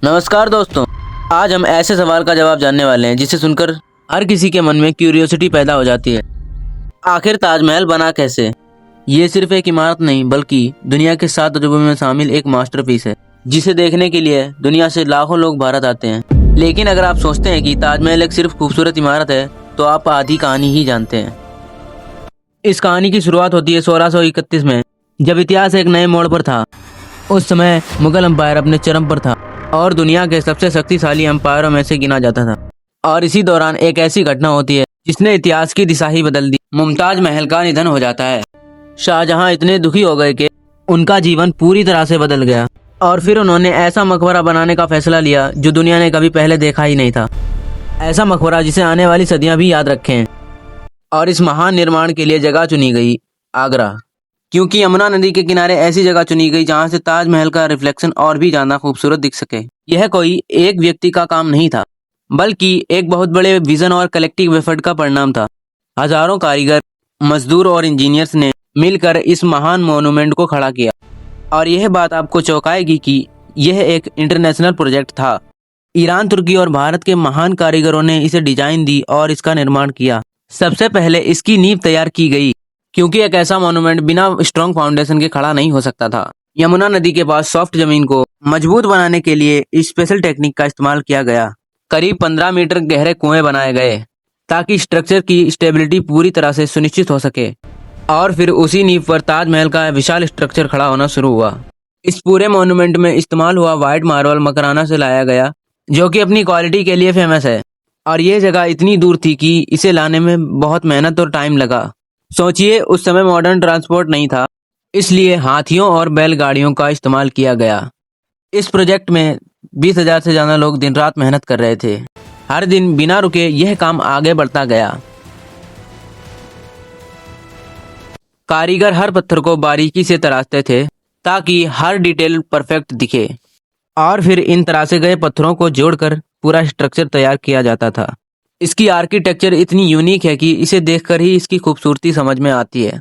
नमस्कार दोस्तों, आज हम ऐसे सवाल का जवाब जानने वाले हैं जिसे सुनकर हर किसी के मन में क्यूरियोसिटी पैदा हो जाती है। आखिर ताजमहल बना कैसे? ये सिर्फ एक इमारत नहीं बल्कि दुनिया के 7 अजूबों में शामिल एक मास्टरपीस है जिसे देखने के लिए दुनिया से लाखों लोग भारत आते हैं। लेकिन अगर आप सोचते हैं कि ताजमहल एक सिर्फ खूबसूरत इमारत है तो आप आधी कहानी ही जानते हैं। इस कहानी की शुरुआत होती है 1631 में, जब इतिहास एक नए मोड़ पर था। उस समय मुगल एम्पायर अपने चरम पर था और दुनिया के सबसे शक्तिशाली एम्पायरों में से गिना जाता था। और इसी दौरान एक ऐसी घटना होती है जिसने इतिहास की दिशा ही बदल दी। मुमताज महल का निधन हो जाता है। शाहजहां इतने दुखी हो गए कि उनका जीवन पूरी तरह से बदल गया और फिर उन्होंने ऐसा मकबरा बनाने का फैसला लिया जो दुनिया ने कभी पहले देखा ही नहीं था। ऐसा मकबरा जिसे आने वाली सदियां भी याद रखें। और इस महान निर्माण के लिए जगह चुनी गई आगरा, क्योंकि यमुना नदी के किनारे ऐसी जगह चुनी गई जहां से ताजमहल का रिफ्लेक्शन और भी ज्यादा खूबसूरत दिख सके। यह कोई एक व्यक्ति का काम नहीं था बल्कि एक बहुत बड़े विजन और कलेक्टिव एफर्ट का परिणाम था। हजारों कारीगर, मजदूर और इंजीनियर्स ने मिलकर इस महान मोन्यूमेंट को खड़ा किया। और यह बात आपको चौंकाएगी कि यह एक इंटरनेशनल प्रोजेक्ट था। ईरान, तुर्की और भारत के महान कारीगरों ने इसे डिजाइन दी और इसका निर्माण किया। सबसे पहले इसकी नींव तैयार की गई, क्योंकि एक ऐसा मॉन्यूमेंट बिना स्ट्रॉन्ग फाउंडेशन के खड़ा नहीं हो सकता था। यमुना नदी के पास सॉफ्ट जमीन को मजबूत बनाने के लिए स्पेशल टेक्निक का इस्तेमाल किया गया। करीब 15 मीटर गहरे कुएं बनाए गए ताकि स्ट्रक्चर की स्टेबिलिटी पूरी तरह से सुनिश्चित हो सके। और फिर उसी नींव पर ताजमहल का विशाल स्ट्रक्चर खड़ा होना शुरू हुआ। इस पूरे मॉन्यूमेंट में इस्तेमाल हुआ व्हाइट मार्बल मकराना से लाया गया, जो कि अपनी क्वालिटी के लिए फेमस है। और ये जगह इतनी दूर थी कि इसे लाने में बहुत मेहनत और टाइम लगा। सोचिए, उस समय मॉडर्न ट्रांसपोर्ट नहीं था, इसलिए हाथियों और बैलगाड़ियों का इस्तेमाल किया गया। इस प्रोजेक्ट में 20,000 से ज्यादा लोग दिन रात मेहनत कर रहे थे। हर दिन बिना रुके यह काम आगे बढ़ता गया। कारीगर हर पत्थर को बारीकी से तराशते थे ताकि हर डिटेल परफेक्ट दिखे। और फिर इन तराशे गए पत्थरों को जोड़कर पूरा स्ट्रक्चर तैयार किया जाता था। इसकी आर्किटेक्चर इतनी यूनिक है कि इसे देखकर ही इसकी खूबसूरती समझ में आती है।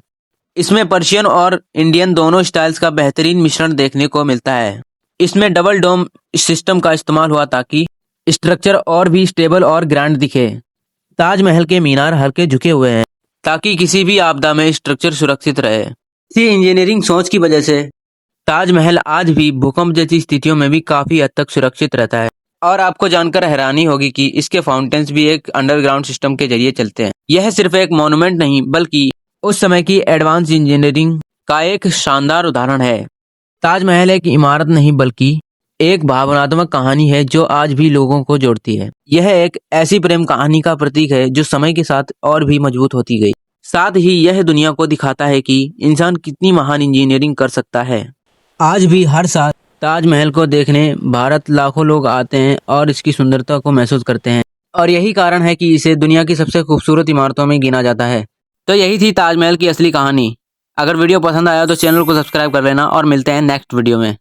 इसमें पर्शियन और इंडियन दोनों स्टाइल्स का बेहतरीन मिश्रण देखने को मिलता है। इसमें डबल डोम सिस्टम का इस्तेमाल हुआ ताकि स्ट्रक्चर और भी स्टेबल और ग्रैंड दिखे। ताजमहल के मीनार हल्के झुके हुए हैं ताकि किसी भी आपदा में स्ट्रक्चर सुरक्षित रहे। इसी इंजीनियरिंग सोच की वजह से ताजमहल आज भी भूकंप जैसी स्थितियों में भी काफी हद तक सुरक्षित रहता है। और आपको जानकर हैरानी होगी कि इसके फाउंटेन्स भी एक अंडरग्राउंड सिस्टम के जरिए चलते हैं। यह सिर्फ एक मॉन्यूमेंट नहीं बल्कि उस समय की एडवांस इंजीनियरिंग का एक शानदार उदाहरण है। ताजमहल एक इमारत नहीं बल्कि एक भावनात्मक कहानी है जो आज भी लोगों को जोड़ती है। यह एक ऐसी प्रेम कहानी का प्रतीक है जो समय के साथ और भी मजबूत होती गई। साथ ही यह दुनिया को दिखाता है कि इंसान कितनी महान इंजीनियरिंग कर सकता है। आज भी हर साल ताजमहल को देखने भारत लाखों लोग आते हैं और इसकी सुंदरता को महसूस करते हैं। और यही कारण है कि इसे दुनिया की सबसे खूबसूरत इमारतों में गिना जाता है। तो यही थी ताजमहल की असली कहानी। अगर वीडियो पसंद आया तो चैनल को सब्सक्राइब कर लेना और मिलते हैं नेक्स्ट वीडियो में।